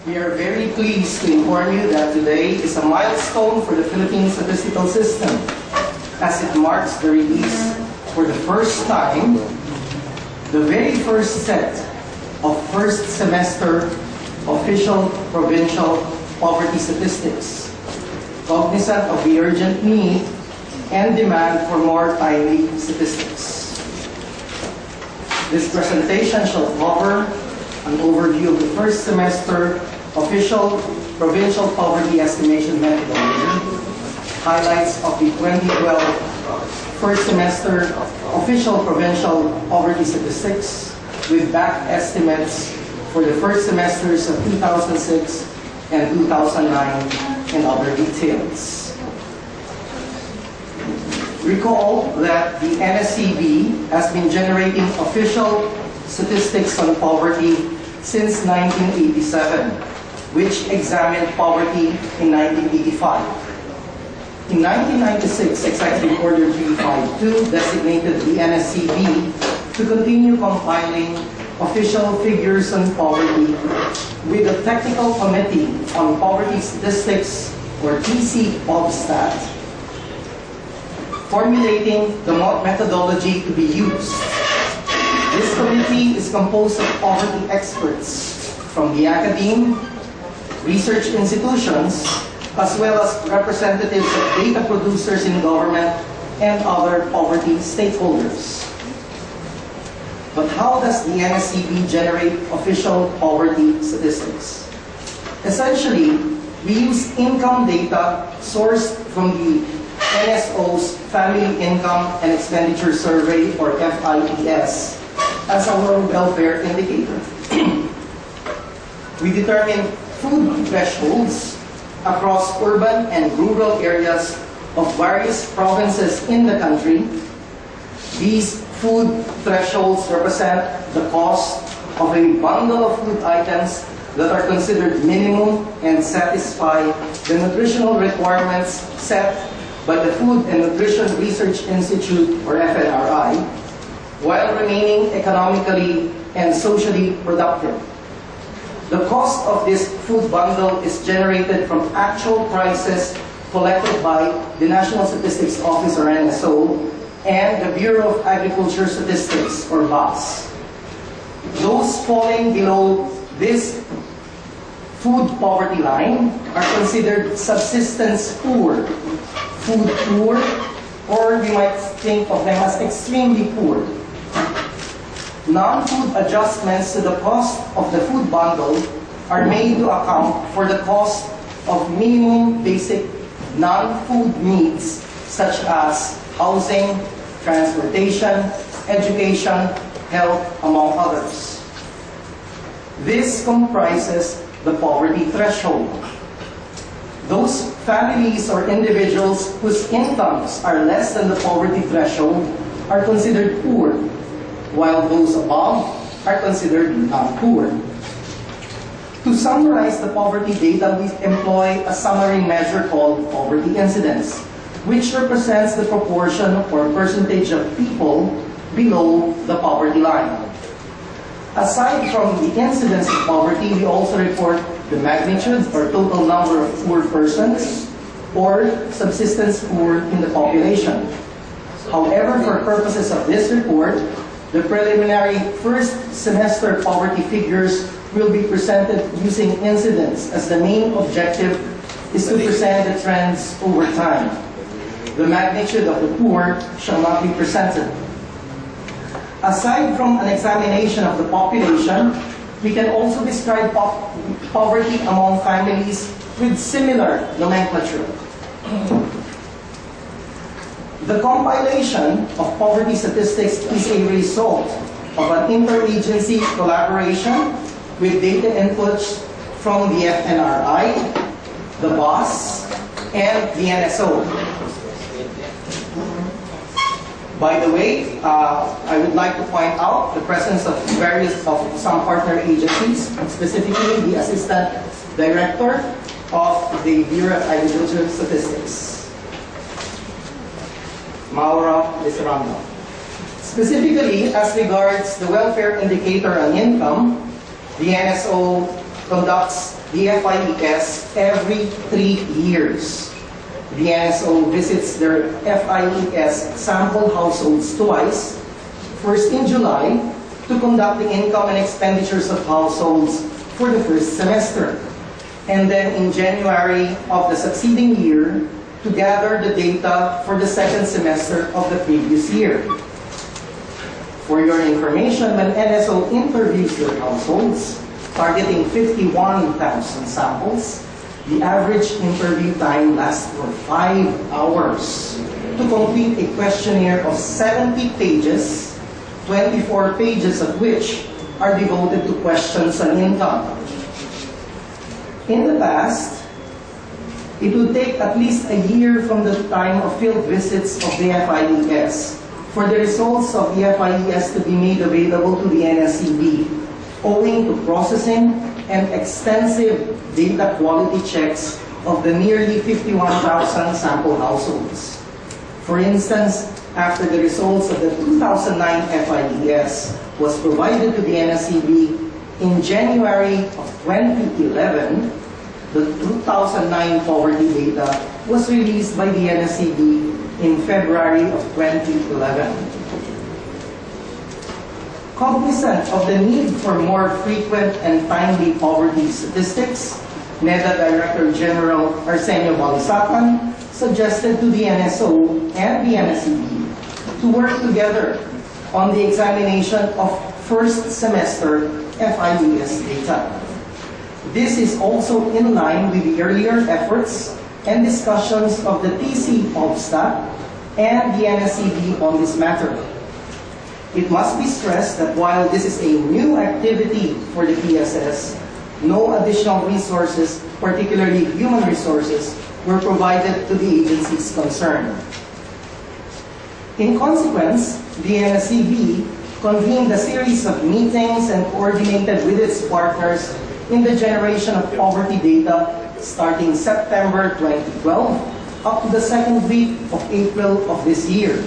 We are very pleased to inform you that today is a milestone for the Philippine statistical system, as it marks the release for the first time, the very first set of first semester official provincial poverty statistics, cognizant of the urgent need and demand for more timely statistics. This presentation shall cover an overview of the first semester official provincial poverty estimation methodology, highlights of the 2012 first semester official provincial poverty statistics with back estimates for the first semesters of 2006 and 2009 and other details. Recall that the NSCB has been generating official statistics on poverty since 1987, which examined poverty in 1985. In 1996, Executive Order 352 designated the NSCB to continue compiling official figures on poverty with the Technical Committee on Poverty Statistics, or TC-POVSTAT, formulating the methodology to be used. This committee is composed of poverty experts from the academe, research institutions, as well as representatives of data producers in government and other poverty stakeholders. But how does the NSCB generate official poverty statistics? Essentially, we use income data sourced from the NSO's Family Income and Expenditure Survey, or FIES, as our welfare indicator. We determine food thresholds across urban and rural areas of various provinces in the country. These food thresholds represent the cost of a bundle of food items that are considered minimum and satisfy the nutritional requirements set by the Food and Nutrition Research Institute, or FNRI, while remaining economically and socially productive. The cost of this food bundle is generated from actual prices collected by the National Statistics Office, or NSO, and the Bureau of Agriculture Statistics, or BAS. Those falling below this food poverty line are considered subsistence poor, food poor, or we might think of them as extremely poor. Non-food adjustments to the cost of the food bundle are made to account for the cost of minimum basic non-food needs such as housing, transportation, education, health, among others. This comprises the poverty threshold. Those families or individuals whose incomes are less than the poverty threshold are considered poor, while those above are considered non-poor. To summarize the poverty data, we employ a summary measure called poverty incidence, which represents the proportion or percentage of people below the poverty line. Aside from the incidence of poverty, we also report the magnitude or total number of poor persons or subsistence poor in the population. However, for purposes of this report, the preliminary first semester poverty figures will be presented using incidence, as the main objective is to present the trends over time. The magnitude of the poor shall not be presented. Aside from an examination of the population, we can also describe poverty among families with similar nomenclature. The compilation of poverty statistics is a result of an interagency collaboration with data inputs from the FNRI, the BAS, and the NSO. By the way, I would like to point out the presence of some partner agencies, specifically the Assistant Director of the Bureau of Agriculture Statistics, Maura Liserando. Specifically, as regards the welfare indicator on income, the NSO conducts the FIES every 3 years. The NSO visits their FIES sample households twice, first in July to conduct the income and expenditures of households for the first semester, and then in January of the succeeding year to gather the data for the second semester of the previous year. For your information, when NSO interviews their households, targeting 51,000 samples, the average interview time lasts for 5 hours to complete a questionnaire of 70 pages, 24 pages of which are devoted to questions on income. In the past, it would take at least a year from the time of field visits of the FIES for the results of the FIES to be made available to the NSCB, owing to processing and extensive data quality checks of the nearly 51,000 sample households. For instance, after the results of the 2009 FIES was provided to the NSCB in January of 2011, the 2009 poverty data was released by the NSCB in February of 2011. Cognizant of the need for more frequent and timely poverty statistics, NEDA Director General Arsenio Balisacan suggested to the NSO and the NSCB to work together on the examination of first semester FIES data. This is also in line with the earlier efforts and discussions of the TC OBSTA and the NSCB on this matter. It must be stressed that while this is a new activity for the PSS, no additional resources, particularly human resources, were provided to the agencies concerned. In consequence, the NSCB convened a series of meetings and coordinated with its partners in the generation of poverty data starting September 2012 up to the second week of April of this year.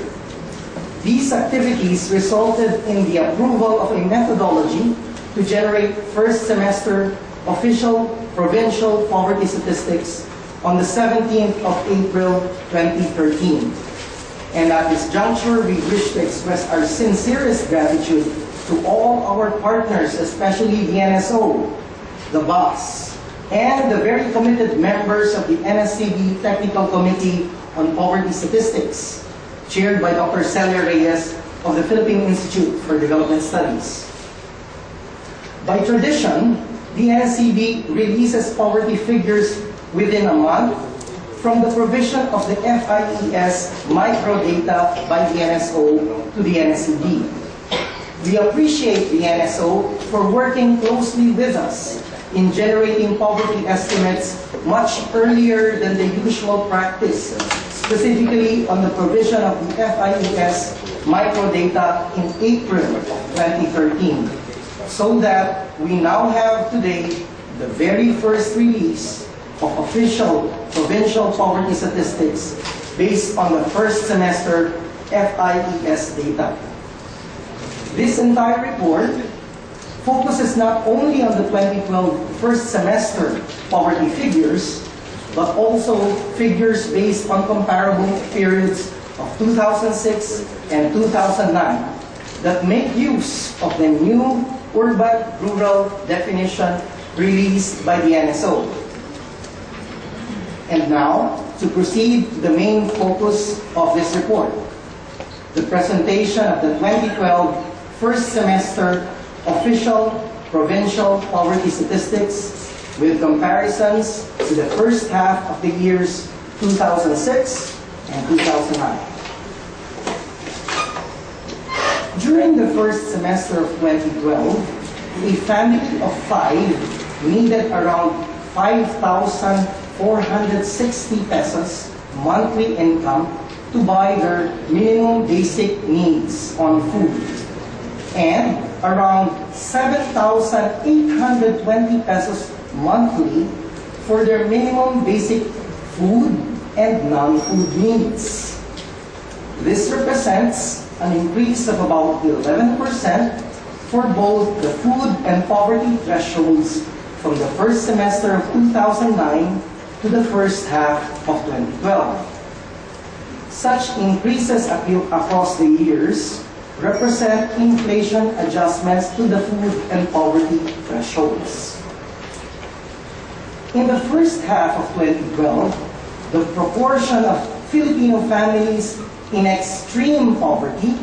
These activities resulted in the approval of a methodology to generate first semester official provincial poverty statistics on the 17th of April 2013. And at this juncture, we wish to express our sincerest gratitude to all our partners, especially the NSO, the BOS, and the very committed members of the NSCB Technical Committee on Poverty Statistics, chaired by Dr. Celia Reyes of the Philippine Institute for Development Studies. By tradition, the NSCB releases poverty figures within a month from the provision of the FIES microdata by the NSO to the NSCB. We appreciate the NSO for working closely with us in generating poverty estimates much earlier than the usual practice, specifically on the provision of the FIES microdata in April of 2013, so that we now have today the very first release of official provincial poverty statistics based on the first semester FIES data. This entire report focuses not only on the 2012 first semester poverty figures, but also figures based on comparable periods of 2006 and 2009 that make use of the new urban-rural definition released by the NSO. And now, to proceed to the main focus of this report, the presentation of the 2012 first semester official provincial poverty statistics with comparisons to the first half of the years 2006 and 2009. During the first semester of 2012, a family of 5 needed around 5,460 pesos monthly income to buy their minimum basic needs on food, and around 7,820 pesos monthly for their minimum basic food and non-food needs. This represents an increase of about 11% for both the food and poverty thresholds from the first semester of 2009 to the first half of 2012. Such increases across the years represent inflation adjustments to the food and poverty thresholds. In the first half of 2012, the proportion of Filipino families in extreme poverty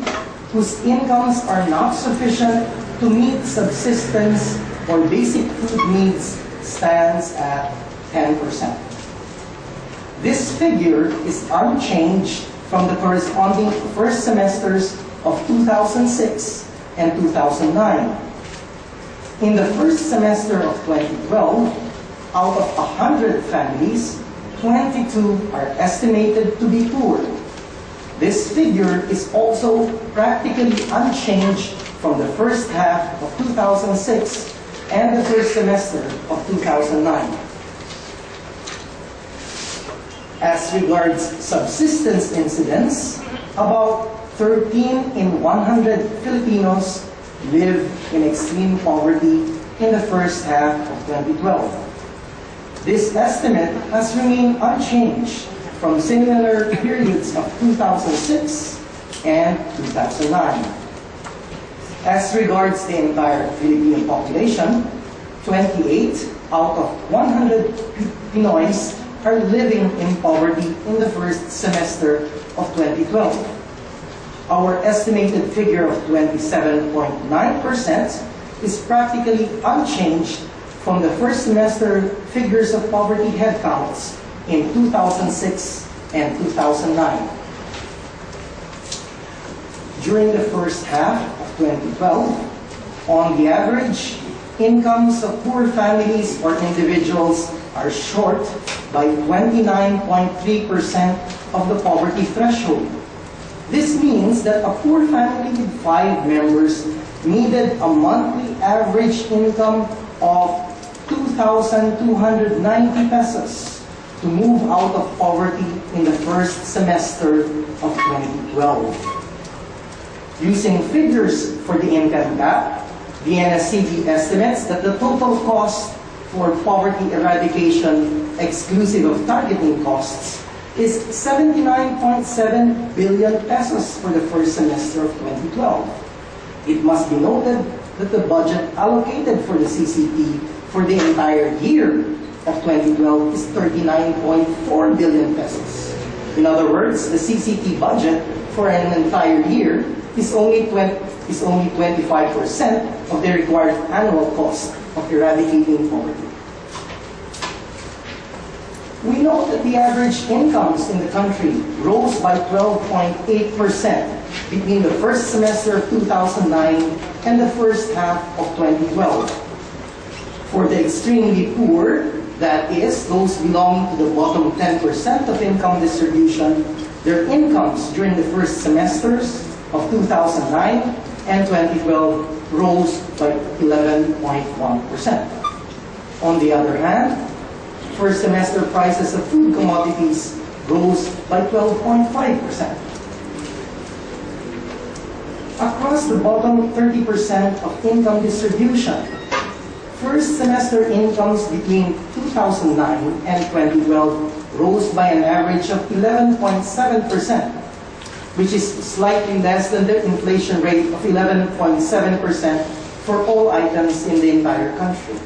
whose incomes are not sufficient to meet subsistence or basic food needs stands at 10%. This figure is unchanged from the corresponding first semesters of 2006 and 2009. In the first semester of 2012, out of 100 families, 22 are estimated to be poor. This figure is also practically unchanged from the first half of 2006 and the first semester of 2009. As regards subsistence incidence, about 13 in 100 Filipinos live in extreme poverty in the first half of 2012. This estimate has remained unchanged from similar periods of 2006 and 2009. As regards the entire Filipino population, 28 out of 100 Pinoys are living in poverty in the first semester of 2012. Our estimated figure of 27.9% is practically unchanged from the first semester figures of poverty headcounts in 2006 and 2009. During the first half of 2012, on the average, incomes of poor families or individuals are short by 29.3% of the poverty threshold. This means that a poor family with 5 members needed a monthly average income of 2,290 pesos to move out of poverty in the first semester of 2012. Using figures for the income gap, the NSCB estimates that the total cost for poverty eradication, exclusive of targeting costs, is 79.7 billion pesos for the first semester of 2012. It must be noted that the budget allocated for the CCT for the entire year of 2012 is 39.4 billion pesos. In other words, the CCT budget for an entire year is only 25% of the required annual cost of eradicating poverty. We know that the average incomes in the country rose by 12.8% between the first semester of 2009 and the first half of 2012. For the extremely poor, that is, those belonging to the bottom 10% of income distribution, their incomes during the first semesters of 2009 and 2012 rose by 11.1%. On the other hand, first semester prices of food commodities rose by 12.5%. Across the bottom 30% of income distribution, first semester incomes between 2009 and 2012 rose by an average of 11.7%, which is slightly less than the inflation rate of 11.7% for all items in the entire country.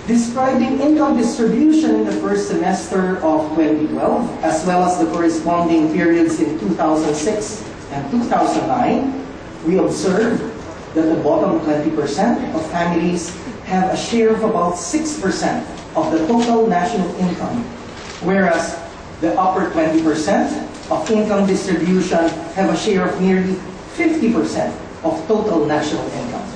Describing income distribution in the first semester of 2012, as well as the corresponding periods in 2006 and 2009, we observed that the bottom 20% of families have a share of about 6% of the total national income, whereas the upper 20% of income distribution have a share of nearly 50% of total national income.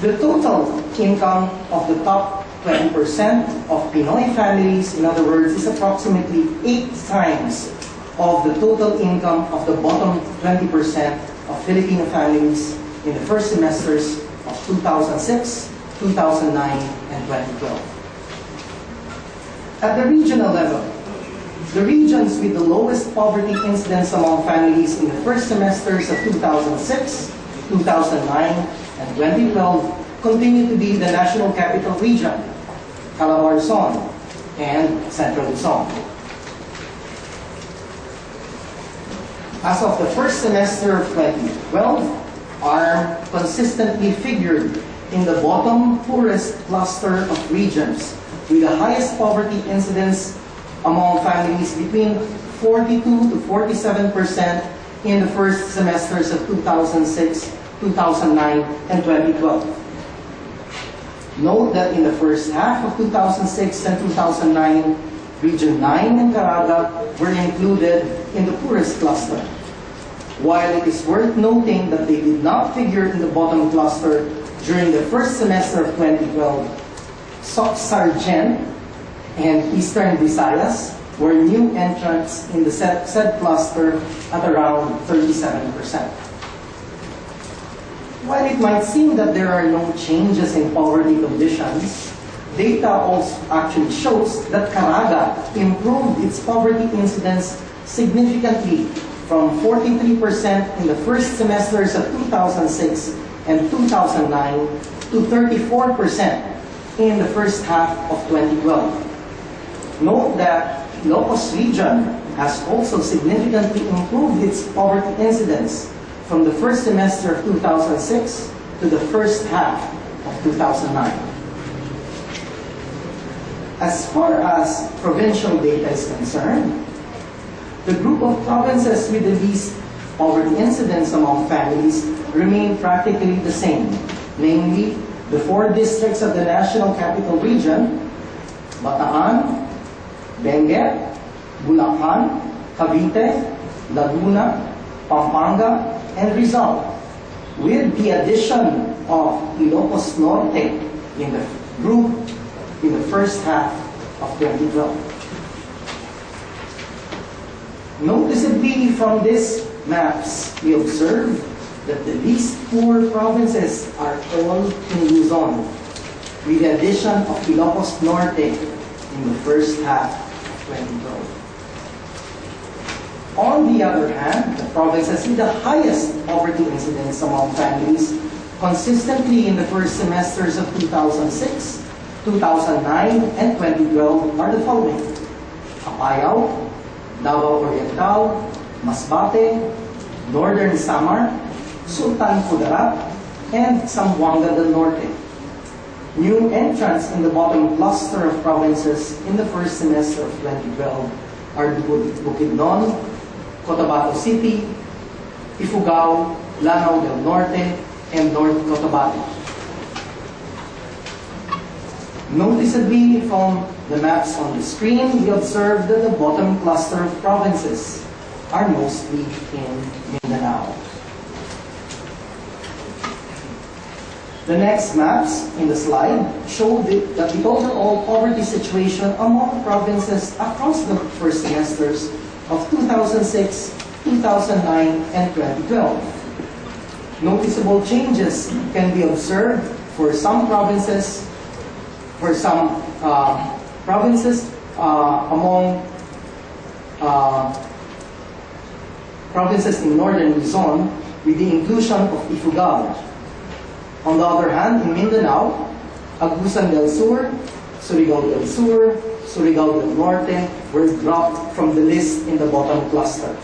The total income of the top 20% of Pinoy families, in other words, is approximately 8 times of the total income of the bottom 20% of Filipino families in the first semesters of 2006, 2009, and 2012. At the regional level, the regions with the lowest poverty incidence among families in the first semesters of 2006, 2009, and 2012 continue to be the National Capital Region, Calabarzon, and Central Luzon. As of the first semester of 2012, ARM consistently figured in the bottom poorest cluster of regions with the highest poverty incidence among families between 42 to 47% in the first semesters of 2006, 2009, and 2012. Note that in the first half of 2006 and 2009, Region 9 and Caraga were included in the poorest cluster, while it is worth noting that they did not figure in the bottom cluster during the first semester of 2012. Sargent and Eastern Visayas were new entrants in the said cluster at around 37%. While it might seem that there are no changes in poverty conditions, data also actually shows that Caraga improved its poverty incidence significantly from 43% in the first semesters of 2006 and 2009 to 34% in the first half of 2012. Note that Ilocos region has also significantly improved its poverty incidence from the first semester of 2006 to the first half of 2009. As far as provincial data is concerned, the group of provinces with the least poverty incidence among families remain practically the same, namely the 4 districts of the National Capital Region: Bataan, Benguet, Bulacan, Cavite, Laguna, Pampanga, and Rizal, with the addition of Ilocos Norte in the group in the first half of 2012. Noticeably from these maps, we observe that the least poor provinces are all in Luzon, with the addition of Ilocos Norte in the first half of 2012. On the other hand, the provinces with the highest poverty incidence among families consistently in the first semesters of 2006, 2009, and 2012 are the following: Apayao, Davao Oriental, Masbate, Northern Samar, Sultan Kudarat, and Zamboanga del Norte. New entrants in the bottom cluster of provinces in the first semester of 2012 are Bukidnon, Cotabato City, Ifugao, Lanao del Norte, and North Cotabato. Noticeably from the maps on the screen, we observe that the bottom cluster of provinces are mostly in Mindanao. The next maps in the slide show that the overall poverty situation among provinces across the first semesters of 2006, 2009, and 2012. Noticeable changes can be observed for some provinces, among provinces in northern Luzon with the inclusion of Ifugao. On the other hand, in Mindanao, Agusan del Sur, Surigao del Sur, Surigao del Norte were dropped from the list in the bottom cluster.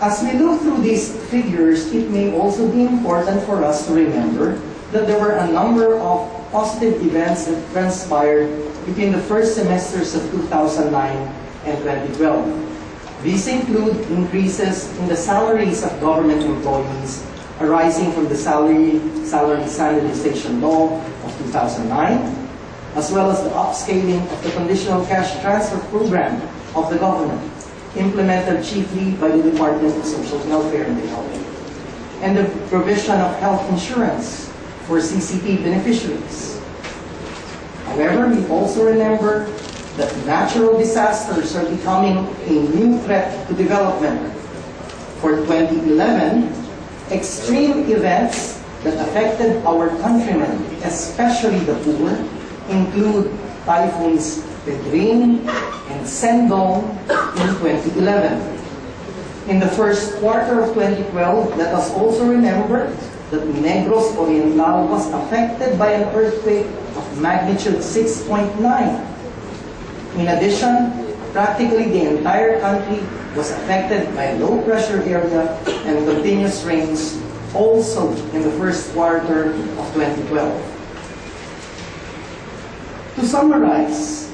As we look through these figures, it may also be important for us to remember that there were a number of positive events that transpired between the first semesters of 2009 and 2012. These include increases in the salaries of government employees arising from the Salary Standardization Law of 2009, as well as the upscaling of the conditional cash transfer program of the government, implemented chiefly by the Department of Social Welfare and Development, and the provision of health insurance for CCP beneficiaries. However, we also remember that natural disasters are becoming a new threat to development. For 2011, extreme events that affected our countrymen, especially the poor, include typhoons Pedrin and Sendong in 2011. In the first quarter of 2012, let us also remember that Negros Oriental was affected by an earthquake of magnitude 6.9. In addition, practically the entire country was affected by a low-pressure area and continuous rains also in the first quarter of 2012. To summarize,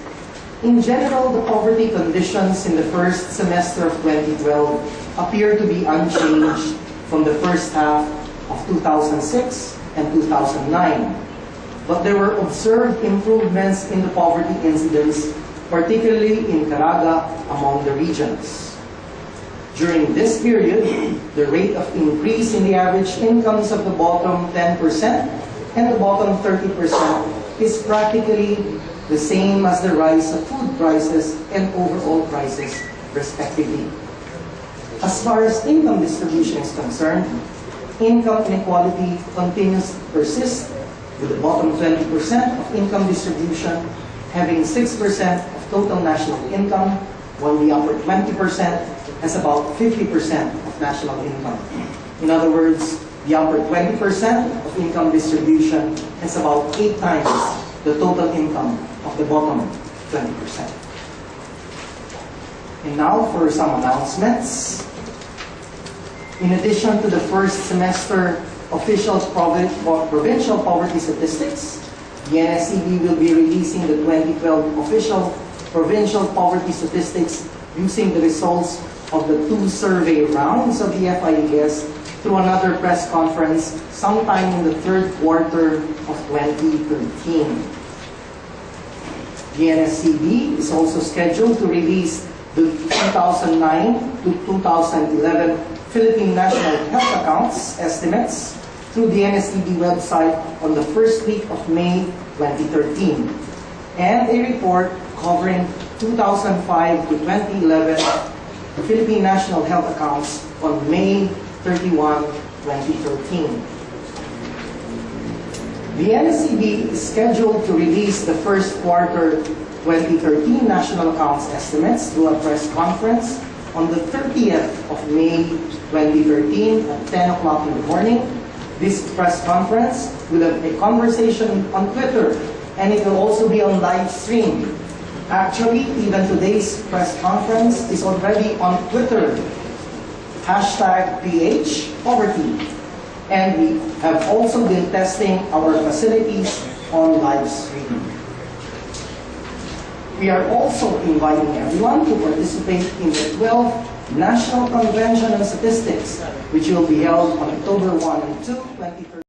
in general, the poverty conditions in the first semester of 2012 appear to be unchanged from the first half of 2006 and 2009. But there were observed improvements in the poverty incidence, particularly in Caraga among the regions. During this period, the rate of increase in the average incomes of the bottom 10% and the bottom 30% is practically the same as the rise of food prices and overall prices, respectively. As far as income distribution is concerned, income inequality continues to persist, with the bottom 20% of income distribution having 6% of total national income, while the upper 20% has about 50% of national income. In other words, the upper 20% of income distribution has about 8 times the total income of the bottom 20%. And now for some announcements. In addition to the first semester official provincial poverty statistics, the NSCB will be releasing the 2012 official provincial poverty statistics using the results of the 2 survey rounds of the FIES through another press conference sometime in the 3rd quarter of 2013. The NSCB is also scheduled to release the 2009 to 2011 Philippine National Health Accounts estimates through the NSCB website on the first week of May 2013, and a report covering 2005 to 2011 Philippine National Health Accounts on May 31, 2013. The NSCB is scheduled to release the first quarter 2013 National Accounts estimates through a press conference on the 30th of May 2013 at 10 o'clock in the morning. This press conference will have a conversation on Twitter, and it will also be on live stream. Actually, even today's press conference is already on Twitter, #PHPoverty. And we have also been testing our facilities on live stream. We are also inviting everyone to participate in the 12th National Convention on Statistics, which will be held on October 1 and 2, 2013.